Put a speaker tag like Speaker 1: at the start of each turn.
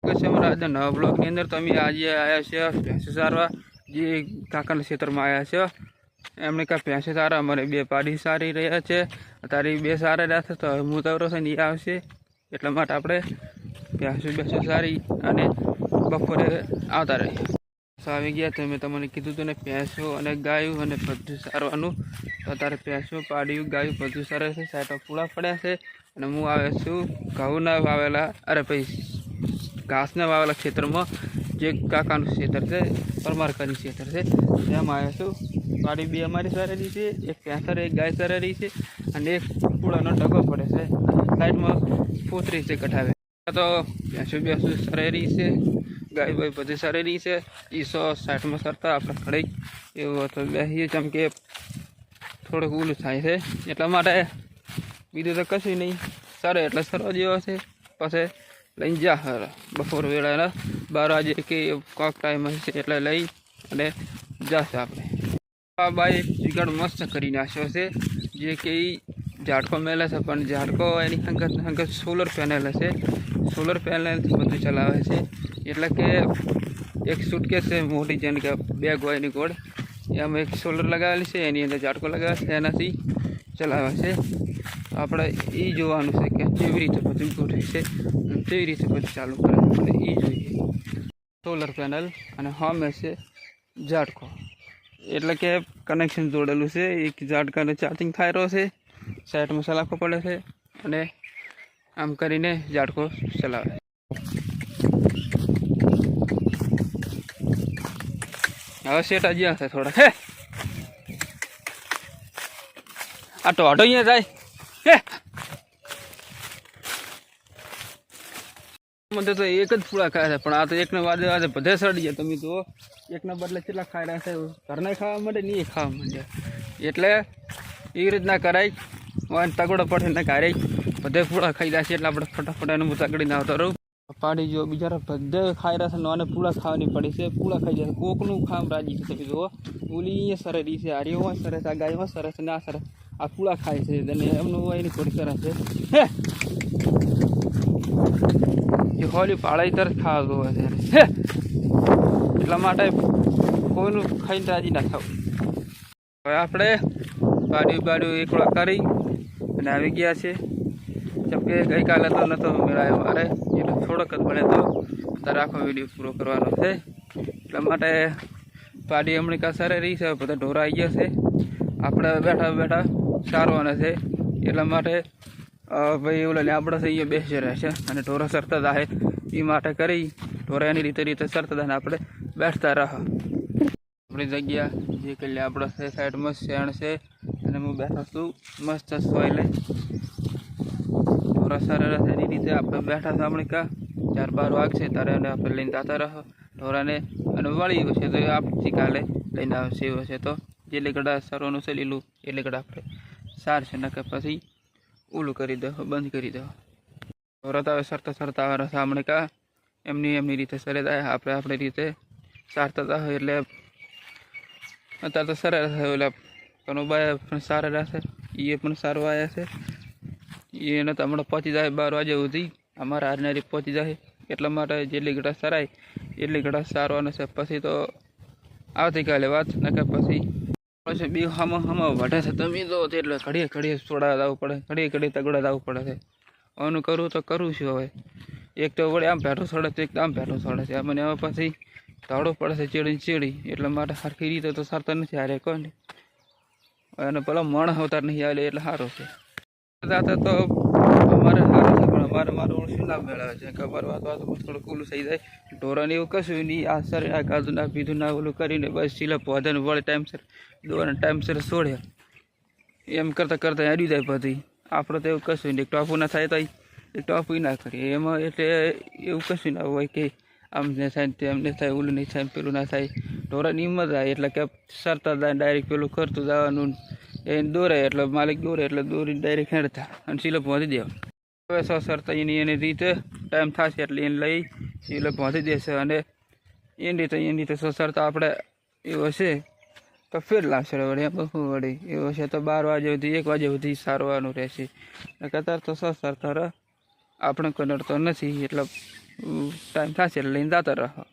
Speaker 1: આજના નવા બ્લોગની અંદર તમે આજે આવ્યા છે ભેંસો સારવા જે કાકાના ક્ષેત્રમાં આવ્યા છે. એમણે કાંઈ ભેંસો સારા અમારે બે પાડી સારી રહ્યા છે. તારી બે સારા રહ્યા છે તો હું તવરો છે ને એ આવશે એટલા માટે આપણે ભેંસો સારી અને બપોરે આવતા રહીએ. આવી ગયા તો મેં તમને કીધું હતું ને ભેંસો અને ગાયું અને બધું સારવાનું. તો અત્યારે ભેંસો પાડ્યું ગાયું બધું સરસ છે. સાઈડમાં પૂળા પડ્યા છે અને હું આવ્યો છું ઘઉંના વાવેલા ઘાસના વાવેલા ક્ષેત્રમાં જે કાકાનું ક્ષેત્ર છે પરમારકાની ક્ષેત્ર છે તેમાં આવ્યો છું. પાડી બે અમારી સરેલી છે, એક ભેંસર એક ગાય સરેલી છે અને એક પૂળાનો ડગો પડે છે. સાઈડમાં પોતરી છે કઢાવે તો ભેંસો સરેલી છે, ગાય ભાઈ બધી સરેલી છે. એ 160માં સરતા આપણે ખડી એવું તો બેસીએ જેમ કે થોડુંક ઊલું થાય છે એટલા માટે બીજું તો કશું નહીં. સરે એટલે સરવા જેવો છે. પછી લઈને જા બપોર વેળાના 12 વાગે કે કોક ટાઈમ હશે એટલે લઈ અને જશે આપણે. આ બાઈ જીગાડ મસ્ત કરી નાખ્યો છે જે કે ઝાડકો મેલે છે પણ ઝાડકો એની સંગત સોલર પેનલ હશે. સોલર પેનલથી બધું ચલાવે છે એટલે કે એક સુટકેસ છે મોટી જેને કે બેગ હોય એની ગોળ એમાં એક સોલર લગાવેલી છે, એની અંદર ઝાડકો લગાવે છે, એનાથી ચલાવે છે. આપણે એ જોવાનું છે કે કેવી રીતે બધું ગોઠવે છે અને કેવી રીતે બધું ચાલુ કરે આપણે એ જોઈએ. સોલર પેનલ અને સામે છે ઝાડકો એટલે કે કનેક્શન જોડેલું છે. એક ઝાડકાને ચાર્જિંગ થાય રહ્યો છે, સાઈડમાં સલાખો પડે છે અને આમ કરીને ઝાડકો ચલાવે. હવે સેટ હજી હશે થોડા. હે આ ટોટો અહીંયા જાય હે મને તો એક જ પૂળા ખાય છે પણ આ તો એકને વાદે વાદે બધે સડી જાય. તમે જુઓ એકના બદલે કેટલા ખાઈ રહ્યા છે. ઘરના ખાવા માંડે નહીં ખાવા માંડે એટલે એવી રીતના કરાય. તગડો પડે ને કારે બધે પૂળા ખાઈ રહ્યા છે એટલે આપણે ફટાફટ એનું હું તગડીને આવતો રહું. પાડી જો બિચારા બધે ખાઈ રહ્યા છે અને પૂળા ખાવાની પડી છે. પૂળા ખાઈ જાય કોકનું ખામ રાજી છે. તમે જુઓ ઓલી અહીંયા સરેલી છે, હારીઓમાં સરસ, આ ગાયમાં સરસ ને આ સરસ આ પૂળા ખાય છે અને એમનું એની થોડી સરસ છે. હે એ હોલી પાળાઈ તરફ ખાવા હોય છે એટલા માટે કોઈનું ખાઈને રાજી ના થવું. હવે આપણે બાડ્યું એકલા કરી અને આવી ગયા છે. જેમ કે ગઈકાલે તો નહોતો મેળાયો મારે એટલે થોડોક જ મળે તો તારે આખો વિડીયો પૂરો કરવાનો છે. એટલા માટે પાડી હમણાં કાં સરે રહી છે, બધા ઢોરા આવી ગયા છે. આપણે બેઠા બેઠા સારવાના છે એટલા માટે ભાઈ ઓલા આપણે અહીંયા બેસી રહ્યા છે અને ઢોરા સરતા થાય એ માટે કરી ઢોરા એની રીતે સરતા થાય ને આપણે બેઠતા રહો. આપણી જગ્યા જે કે આપણે છે સાઈડમાં શેણ છે અને હું બેઠો છું મસ્ત સોય ઢોરા સારા રહે એની રીતે આપણે બેઠા છે. હમણાં કાં 4-12 વાગશે ત્યારે અને આપણે લઈને જતા રહો ઢોરાને અને વળી હશે તો આપથી કાલે લઈને આવશે એવું હશે તો જે ગડા સરવાનું છે લીલું એટલે ગડા આપણે સાર છે નકે પછી ઓલું કરી દો, બંધ કરી દો. ઢોરા તો હવે સરતા આવે હમણાં કાં એમની રીતે સરે થાય આપણે આપણી રીતે સારતા હતા એટલે અત્યારે તો સરસ થયું. એટલે કનુભાઈ પણ સારા રહેશે, એ પણ સારું આવ્યા છે. એને તો હમણાં પહોંચી જાય 12 વાગે સુધી અમારા હારનારી પહોંચી જાય એટલા માટે જેટલી ઘડા સરાય એટલી ઘડા સારવાના છે. પછી તો આવતીકાલે વાત નકે પછી બી હમા વઢે છે. તમે જો એટલે ઘડીએ સોડા જવું પડે, ઘડીએ તગડા જવું પડે છે. આનું કરવું તો કરું છું. હવે એક તો વળે આમ ભેઠું સડે છે, એક આમ ભેઠું સડે છે. મને હવે પછી ધાડવું પડે છે ચીડી એટલા માટે સરખી રીતે તો સરતા નથી હારે કોને અને પેલા મણ અવતાર નહીં આવે એટલે સારું છે. તો અમારે સારું છે પણ મારું શું નામ મેળવે છે કે અમારે વાતમાં થોડું કુલું થઈ જાય. ઢોરાને એવું કશું નહીં. આ સર આ કાજુ ના પીધું ના ઓલું કરીને બસ ચીલા પોધાને વળે ટાઈમસર દોવાને ટાઈમસર છોડે એમ કરતાં હારી જાય બધી. આપણે તો એવું કશું નહીં. ટોપું ના થાય તો એક ટોપું ના કરીએ એમાં એટલે એવું કશું ના હોય કે આમ ને થાય તેમને થાય ઓલું નહીં થાય પેલું ના થાય. ઢોરાની હિંમત આવે એટલે કે સરતા જાય ડાયરેક્ટ પેલું કરતું જવાનું એને દોરે એટલે માલિક દોરે એટલે દોરીને ડાયરેક્ટ હેડતા અને ચીલો પહોંચી દેવા. હવે સરતા એની રીતે ટાઈમ થશે એટલે એને લઈ ચીલો પહોંચી દેશે અને એની રીતે સરતા આપણે એવું હશે તો ફેર લાવશે વળી એમ શું વળી એવું હશે તો 12 વાગે સુધી 1 વાગે સુધી સારવાનું રહેશે. કતાર તો સરતા આપણે કોઈ નડતો નથી, એટલે ટાઈમ થશે એટલે લઈને જતા રહો.